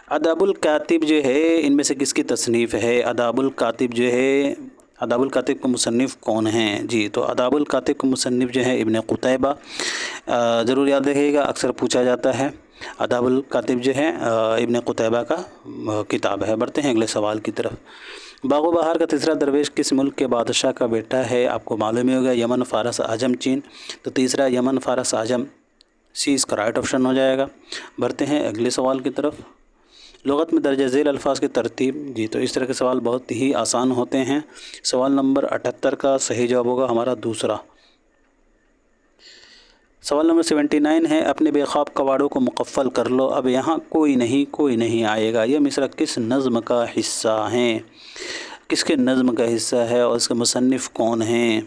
اداب الکاتب جو ہے ان میں سے کس کی تصنیف ہے؟ اداب الکاتب جو ہے، اداب الکاتب کے مصنف کون ہیں؟ جی تو اداب الکاتب کے مصنف جو ہے ابن قتیبہ، ضرور یاد رکھیے گا، اکثر پوچھا جاتا ہے۔ اداب الکاتب جو ہے ابن قتیبہ کا کتاب ہے۔ بڑھتے ہیں اگلے سوال کی طرف۔ باغ و بہار کا تیسرا درویش کس ملک کے بادشاہ کا بیٹا ہے؟ آپ کو معلوم ہی ہوگا، یمن، فارس، عجم، چین۔ تو تیسرا یمن، فارس، عجم، سی اس کا رائٹ آپشن ہو جائے گا۔ بڑھتے ہیں اگلے سوال کی طرف۔ لغت میں درجہ ذیل الفاظ کی ترتیب۔ جی تو اس طرح کے سوال بہت ہی آسان ہوتے ہیں۔ سوال نمبر 78 کا صحیح جواب ہوگا ہمارا دوسرا۔ سوال نمبر 79 ہے، اپنے بے خواب کواڑوں کو مقفل کر لو۔ اب یہاں کوئی نہیں آئے گا۔ یہ مصرع کس نظم کا حصہ ہیں؟ کس کے نظم کا حصہ ہے اور اس کے مصنف کون ہیں؟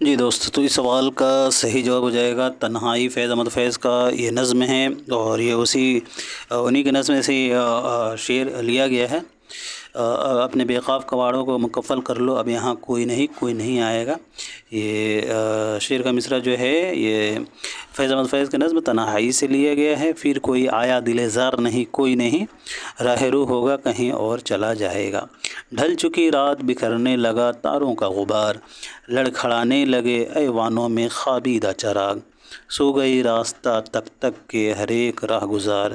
جی دوست، تو اس سوال کا صحیح جواب ہو جائے گا تنہائی۔ فیض احمد فیض کا یہ نظم ہے اور یہ انہی کے نظم سے شعر لیا گیا ہے۔ اپنے بے خواب کواڑوں کو مکفل کر لو، اب یہاں کوئی نہیں آئے گا۔ یہ شعر کا مصرع جو ہے یہ فیض احمد فیض کے نظم تنہائی سے لیا گیا ہے۔ پھر کوئی آیا دل زار نہیں، کوئی نہیں راہ رو ہوگا کہیں اور چلا جائے گا۔ ڈھل چکی رات بکھرنے لگا تاروں کا غبار، لڑکھڑانے لگے ایوانوں میں خوابیدہ چراغ، سو گئی راستہ تک تک کے ہر ایک راہ گزار،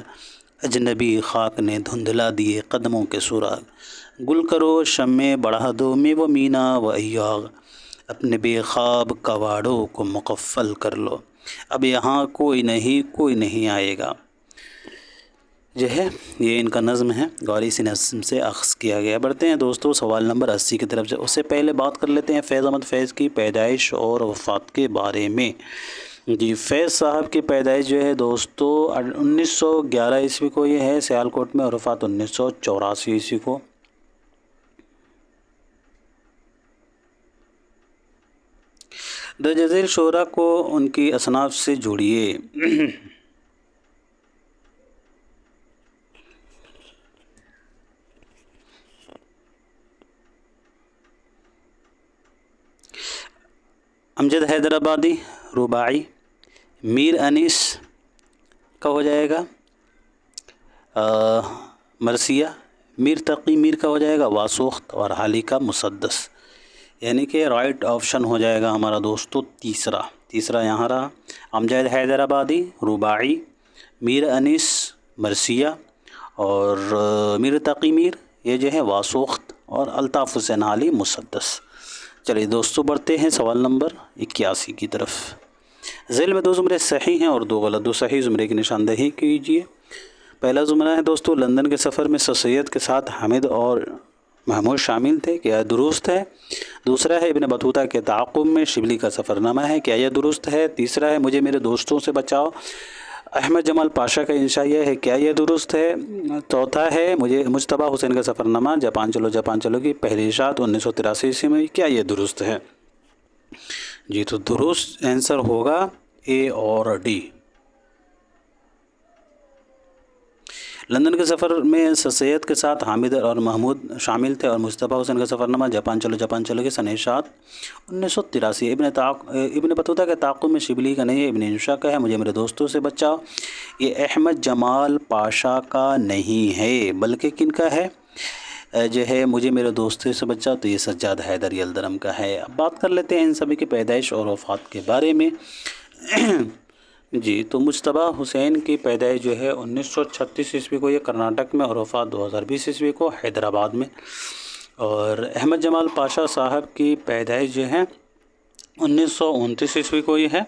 اجنبی خاک نے دھندلا دیے قدموں کے سراغ، گل کرو شمع بڑھا دو میں و مینا و ایاغ، اپنے بے خواب کواڑوں کو مقفل کر لو، اب یہاں کوئی نہیں آئے گا۔ جو ہے یہ ان کا نظم ہے اور اسی نظم سے اخذ کیا گیا۔ بڑھتے ہیں دوستو سوال نمبر 80 کی طرف۔ اس سے پہلے بات کر لیتے ہیں فیض احمد فیض کی پیدائش اور وفات کے بارے میں۔ جی فیض صاحب کی پیدائش جو ہے دوستو 1911 ء کو یہ ہے سیالکوٹ میں اور وفات 1984 ء کو۔ درجہ ذیل شعراء کو ان کی اصناف سے جوڑیے۔ امجد حیدرآبادی رباعی، میر انیس کا ہو جائے گا مرثیہ، میر تقی میر کا ہو جائے گا واسوخت اور حالی کا مسدس، یعنی کہ رائٹ آپشن ہو جائے گا ہمارا دوستو تیسرا یہاں رہا۔ امجد حیدرآبادی رباعی، میر انیس مرثیہ اور میر تقی میر یہ جو ہے واسوخت اور الطاف حسین حالی مسدس۔ چلیے دوستو بڑھتے ہیں سوال نمبر 81 کی طرف۔ ذیل میں 2 زمرے صحیح ہیں اور 2 غلط۔ 2 صحیح زمرے کی نشاندہی کیجیے۔ پہلا زمرہ ہے دوستو، لندن کے سفر میں سر سید کے ساتھ حامد اور محمود شامل تھے، کیا درست ہے؟ دوسرا ہے ابن بطوطہ کے تعاقب میں شبلی کا سفر نامہ ہے، کیا یہ درست ہے؟ تیسرا ہے مجھے میرے دوستوں سے بچاؤ، احمد جمال پاشا کا انشاء یہ ہے، کیا یہ درست ہے؟ چوتھا ہے مجھے مجتبیٰ حسین کا سفر نامہ جاپان چلو کی پہلی اشاعت 1983 ء میں، کیا یہ درست ہے؟ جی تو درست آنسر ہوگا اے اور ڈی۔ لندن کے سفر میں سر سید کے ساتھ حامد اور محمود شامل تھے اور مجتبیٰ حسین کا سفر نامہ جاپان چلو کی سن اشاعت 1983۔ ابن بطوطہ کے تعاقب میں شبلی کا نہیں ہے، ابن انشا کا ہے، مجھے میرے دوستوں سے بچاؤ یہ احمد جمال پاشا کا نہیں ہے بلکہ کن کا ہے؟ جو ہے مجھے میرے دوستوں سے بچاؤ تو یہ سجاد حیدر یلدرم کا ہے۔ اب بات کر لیتے ہیں ان سبھی کی پیدائش اور وفات کے بارے میں۔ جی تو مجتبیٰ حسین کی پیدائش جو ہے 1936 ء کو یہ کرناٹک میں اور وفات 2020 ء کو حیدرآباد میں، اور احمد جمال پاشا صاحب کی پیدائش جو ہے 1929 ء کو یہ ہے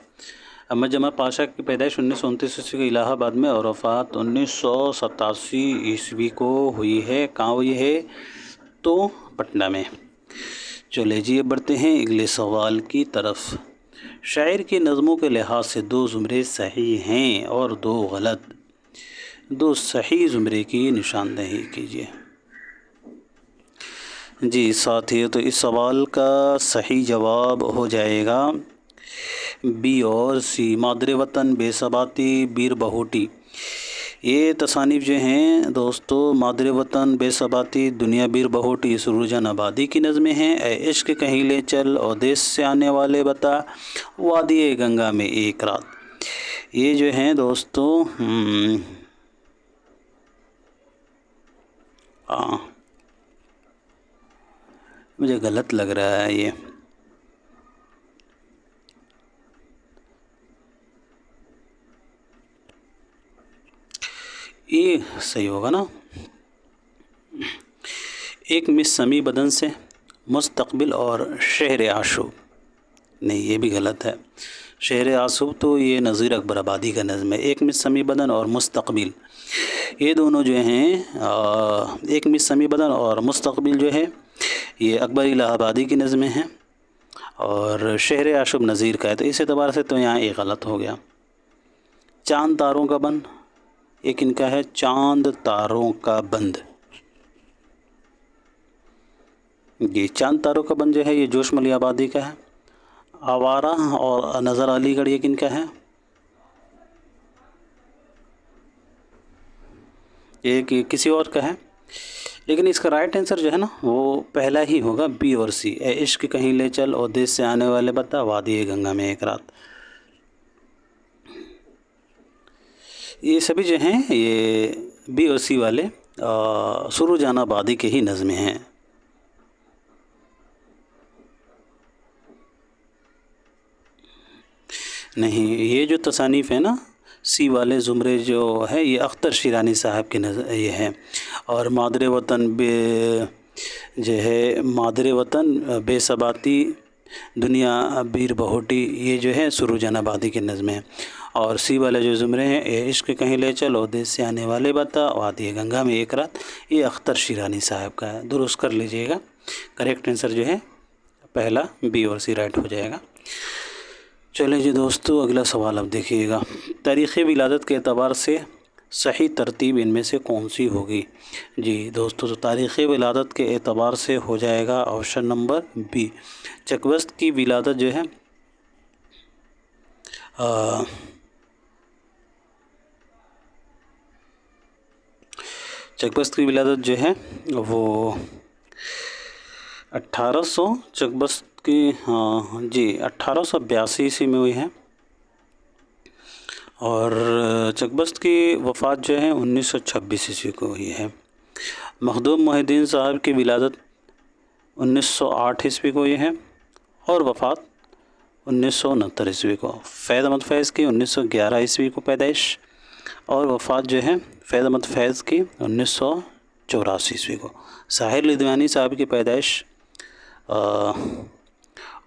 احمد جمال پاشا کی پیدائش 1929 کو الہ آباد میں اور وفات 1987 کو ہوئی ہے. کہاں ہوئی ہے؟ تو پٹنہ میں. چلے جی اب بڑھتے ہیں اگلے سوال کی طرف. شاعر کی نظموں کے لحاظ سے 2 زمرے صحیح ہیں اور 2 غلط. 2 صحیح زمرے کی نشاندہی کیجیے. جی ساتھیو، تو اس سوال کا صحیح جواب ہو جائے گا بی اور سی. مادر وطن، بے ثباتی، بیر بہوٹی. یہ تصانیف جو ہیں دوستو، مادر وطن، بے ثباتی، دنیا، بیر بہوٹی، سرور جان آبادی کی نظمیں ہیں. اے عشق کہیں لے چل اور دیس سے آنے والے بتا، وادی گنگا میں ایک رات. یہ جو ہیں دوستو مجھے غلط لگ رہا ہے. یہ صحیح ہوگا نا. ایک مس سمی بدن سے، مستقبل اور شہر آشوب. نہیں، یہ بھی غلط ہے. شہر آشوب تو یہ نذیر اکبر آبادی کا نظم ہے. ایک مس سمی بدن اور مستقبل، یہ دونوں جو ہیں ایک مس سمی بدن اور مستقبل جو ہے یہ اکبر الہ آبادی کی نظمیں ہیں اور شہر آشوب نذیر کا ہے. تو اس اعتبار سے تو یہاں ایک غلط ہو گیا. چاند تاروں کا بند، ایک ان کا ہے چاند تاروں کا بند. یہ چاند تاروں کا بند جو ہے یہ جوش ملی آبادی کا ہے. آوارہ اور نظر علی گڑھ یہ کن کا ہے؟ یہ کسی اور کا ہے. لیکن اس کا رائٹ آنسر جو ہے نا وہ پہلا ہی ہوگا، بی اور سی. اے عشق کہیں لے چل اور دیس سے آنے والے بتا، وادی گنگا میں ایک رات. یہ سبھی جو ہیں یہ بی اور سی والے سرور جان آبادی کے ہی نظمیں ہیں. نہیں، یہ جو تصانیف ہے نا سی والے زمرے جو ہے یہ اختر شیرانی صاحب کے یہ ہے. اور مادر وطن جو ہے مادر وطن، بے ثباتی، دنیا، بیر بہوٹی، یہ جو ہے سرور جان آبادی کے نظمیں ہیں. اور سی والے جو زمرے ہیں اے عشق کہیں لے چل اور دیس سے آنے والے بتا، وادی گنگا میں ایک رات، یہ اختر شیرانی صاحب کا ہے. درست کر لیجئے گا. کریکٹ آنسر جو ہے پہلا بی اور سی رائٹ ہو جائے گا. چلیں جی دوستو اگلا سوال اب دیکھیے گا. تاریخ ولادت کے اعتبار سے صحیح ترتیب ان میں سے کون سی ہوگی؟ جی دوستو، تو تاریخ ولادت کے اعتبار سے ہو جائے گا آپشن نمبر بی. چکوست کی ولادت جو ہے چکوست کی ولادت جو ہے وہ 1800 چکوست کی 1882 عیسوی میں ہوئی ہے. اور چکبست کی وفات جو ہے 1926 عیسوی کو ہوئی ہے. مخدوم محی الدین صاحب کی ولادت 1908 عیسوی کو ہوئی ہے اور وفات 1969 عیسوی کو. فیض احمد فیض کی 1911 عیسوی کو پیدائش اور وفات جو ہے فیض احمد فیض کی 1984 عیسوی کو. ساحر لدھیانوی صاحب کی پیدائش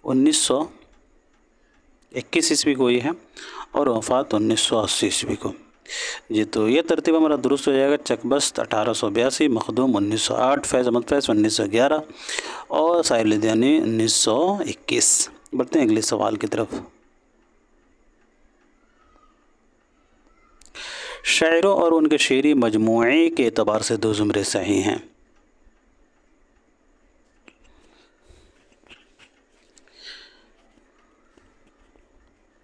1921 عیسوی کو ہوئی ہے اور وفات 1980 عیسوی کو. جی تو یہ ترتیب ہمارا درست ہو جائے گا. چکبست 1882، مخدوم 1908، فیض احمد فیض 1911 اور ساحر لدھیانوی 1921. بڑھتے ہیں اگلے سوال کی طرف. شاعروں اور ان کے شعری مجموعے کے اعتبار سے 2 زمرے صحیح ہیں.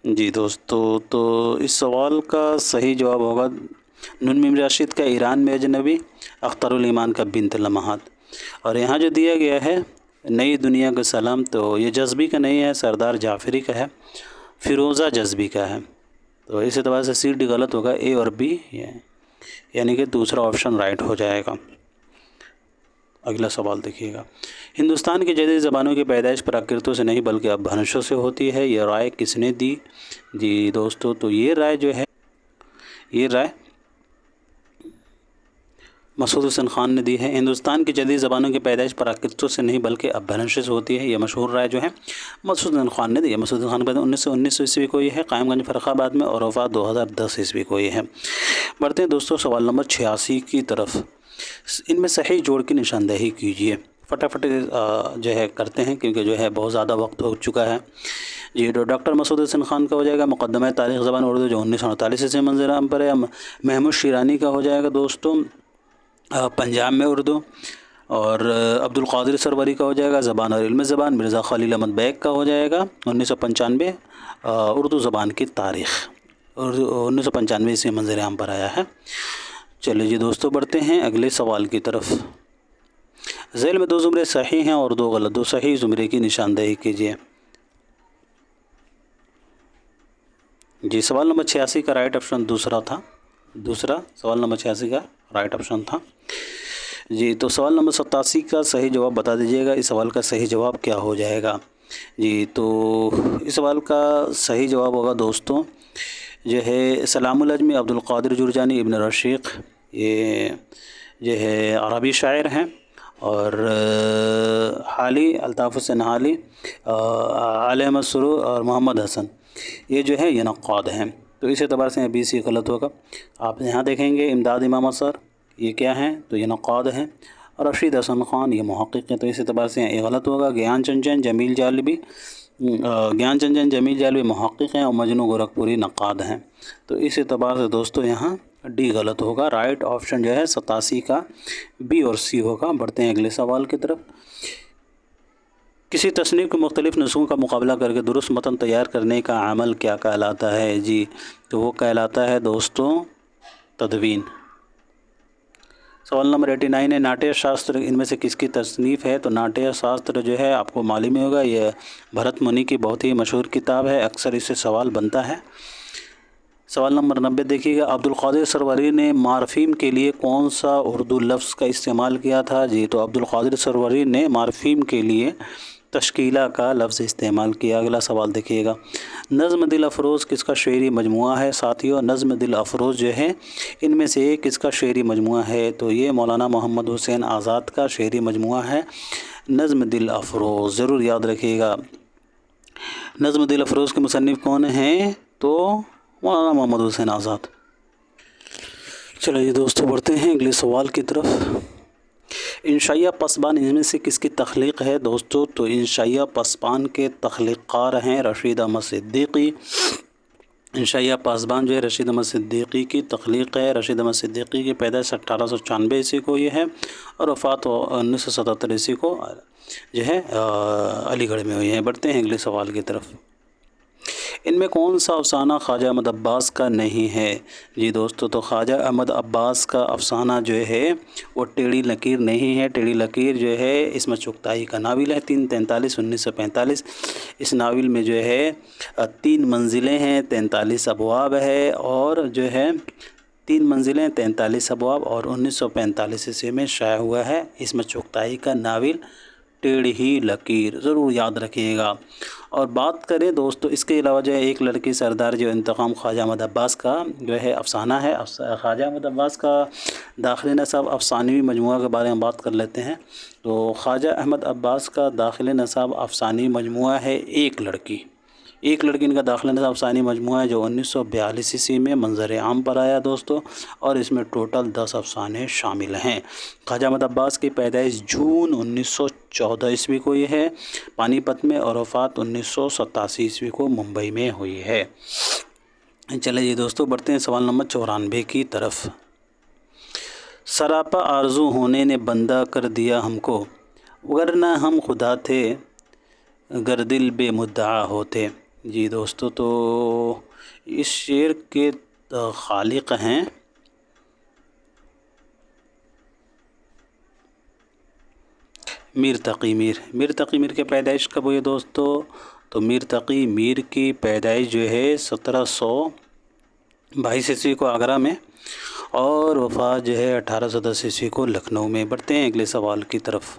جی دوستو، تو اس سوال کا صحیح جواب ہوگا نون میم راشد کا ایران میں اجنبی، اختر الایمان کا بنت لمحات. اور یہاں جو دیا گیا ہے نئی دنیا کا سلام، تو یہ جذبی کا نہیں ہے، سردار جعفری کا ہے، فیروزہ جذبی کا ہے. تو اس اعتبار سے سی ڈی غلط ہوگا، اے اور بی یعنی کہ دوسرا آپشن رائٹ ہو جائے گا. اگلا سوال دیکھیے گا. ہندوستان کی جدید زبانوں کی پیدائش پراکرتوں سے نہیں بلکہ اپبھرنشوں سے ہوتی ہے، یہ رائے کس نے دی؟ جی دوستو، تو یہ رائے جو ہے یہ رائے مسعود حسین خان نے دی ہے۔ ہندوستان کی جدید زبانوں کی پیدائش پراکرتوں سے نہیں بلکہ ابھرنش سے ہوتی ہے، یہ مشہور رائے جو ہے مسعود حسین خان نے دی ہے۔ مسعود حسین خان کا 1919 عیسوی کو یہ ہے، قائم گنج فرخ آباد میں، اور وفات 2010 عیسوی کو یہ ہے۔ بڑھتے ہیں دوستوں سوال نمبر 86 کی طرف۔ ان میں صحیح جوڑ کی نشاندہی کیجیے۔ فٹافٹ جو ہے کرتے ہیں کیونکہ جو ہے بہت زیادہ وقت ہو چکا ہے۔ جی ڈاکٹر مسعود حسین خان کا ہو جائے گا مقدمہ تاریخ زبان اردو جو 1948 سے منظر عام پر ہے۔ محمود شیرانی کا ہو جائے گا دوستوں پنجاب میں اردو، اور عبد القادر سروری کا ہو جائے گا زبان اور علم زبان۔ مرزا خلیل احمد بیگ کا ہو جائے گا 1995 اردو زبان کی تاریخ، 1995 سے منظر عام پر آیا ہے۔ چلیے جی دوستوں بڑھتے ہیں اگلے سوال کی طرف۔ ذیل میں 2 زمرے صحیح ہیں اور 2 غلط، 2 صحیح زمرے کی نشاندہی کیجیے۔ جی سوال نمبر 86 کا رائٹ آپشن دوسرا تھا، سوال نمبر 86 کا رائٹ آپشن تھا۔ جی تو سوال نمبر 87 کا صحیح جواب بتا دیجیے گا، اس سوال کا صحیح جواب کیا ہو جائے گا؟ جی تو اس سوال کا صحیح جواب ہوگا دوستوں جو ہے سلام العجمی عبد القادر جرجانی ابن رشیق، یہ جو ہے عربی شاعر ہیں، اور حالی الطاف حسین حالی، علی احمد سرور اور محمد حسن، یہ جو ہے یہ نقاد ہیں۔ تو اس اعتبار سے بی سی غلط ہوگا۔ آپ یہاں دیکھیں گے امداد امام اثر، یہ کیا ہیں تو یہ نقاد ہیں، اور رشید حسن خان یہ محقق ہیں، تو اس اعتبار سے یہ غلط ہوگا۔ گیان چند جمیل جالبی محقق ہیں، اور مجنو گورکھپوری نقاد ہیں، تو اس اعتبار سے دوستوں یہاں ڈی غلط ہوگا۔ رائٹ آپشن جو ہے 87 کا بی اور سی ہوگا۔ بڑھتے ہیں اگلے سوال کی طرف۔ کسی تصنیف کے مختلف نسخوں کا مقابلہ کر کے درست متن تیار کرنے کا عمل کیا کہلاتا ہے؟ جی تو وہ کہلاتا ہے دوستوں تدوین۔ سوال نمبر 89 ہے ناٹیہ شاستر ان میں سے کس کی تصنیف ہے؟ تو ناٹیہ شاستر جو ہے آپ کو معلوم ہی ہوگا یہ بھرت منی کی بہت ہی مشہور کتاب ہے، اکثر اس سے سوال بنتا ہے۔ سوال نمبر 90 دیکھیے گا، عبد القادر سروری نے مارفیم کے لیے کون سا اردو لفظ کا استعمال کیا تھا؟ جی تو عبد القادر سروری نے مارفیم کے لیے تشکیلہ کا لفظ استعمال کیا۔ اگلا سوال دیکھیے گا، نظم دل افروز کس کا شعری مجموعہ ہے؟ ساتھیوں نظم دل افروز جو ہے ان میں سے کس کا شعری مجموعہ ہے؟ تو یہ مولانا محمد حسین آزاد کا شعری مجموعہ ہے نظم دل افروز، ضرور یاد رکھیے گا۔ نظم دل افروز کے مصنف کون ہیں؟ تو مولانا محمد حسین آزاد۔ چلیے دوستوں بڑھتے ہیں اگلے سوال کی طرف۔ انشائیہ پسبان ان میں سے کس کی تخلیق ہے دوستو؟ تو انشائیہ پسبان کے تخلیق کار ہیں رشید احمد صدیقی۔ انشائیہ پاسبان جو ہے رشید احمد صدیقی کی تخلیق ہے۔ رشید احمد صدیقی کی پیدائش 1896 عیسوی کو یہ ہے، اور وفات 1977 عیسوی کو جو ہے علی گڑھ میں ہوئی ہے۔ بڑھتے ہیں اگلے سوال کی طرف۔ ان میں کون سا افسانہ خواجہ احمد عباس کا نہیں ہے؟ جی دوستو تو خواجہ احمد عباس کا افسانہ جو ہے وہ ٹیڑھی لکیر نہیں ہے۔ ٹیڑھی لکیر جو ہے عصمت چغتائی کا ناول ہے 343 1945۔ اس ناول میں جو ہے 3 منزلیں ہیں، 43 ابواب ہے، اور جو ہے 3 منزلیں 43 ابواب، اور 1945 عیسوی میں شائع ہوا ہے عصمت چغتائی کا ناول ٹیڑھی لکیر، ضرور یاد رکھیے گا۔ اور بات کریں دوستو اس کے علاوہ جو ہے ایک لڑکی سردار جو انتقام خواجہ احمد عباس کا جو ہے افسانہ ہے۔ خواجہ احمد عباس کا داخل نصاب افسانوی مجموعہ کے بارے میں بات کر لیتے ہیں۔ تو خواجہ احمد عباس کا داخل نصاب افسانوی مجموعہ ہے ایک لڑکی ان کا داخل نصاب افسانوی مجموعہ ہے جو 1942 عیسوی میں منظر عام پر آیا دوستو، اور اس میں ٹوٹل 10 افسانے شامل ہیں۔ خواجہ احمد عباس کی پیدائش جون 1914 عیسوی کو یہ ہے پانی پت میں، اور وفات 1987 عیسوی کو ممبئی میں ہوئی ہے۔ چلے جی دوستو بڑھتے ہیں سوال نمبر 94 کی طرف۔ سراپا آرزو ہونے نے بندہ کر دیا ہم کو، ورنہ ہم خدا تھے گر دل بے مدعا ہوتے۔ جی دوستو تو اس شعر کے خالق ہیں میر تقی میر۔ میر تقی میر کی پیدائش کب ہوئی دوستو؟ تو میر تقی میر کی پیدائش جو ہے 1722 عیسوی کو آگرہ میں، اور وفات جو ہے 1810 عیسوی کو لکھنؤ میں۔ بڑھتے ہیں اگلے سوال کی طرف۔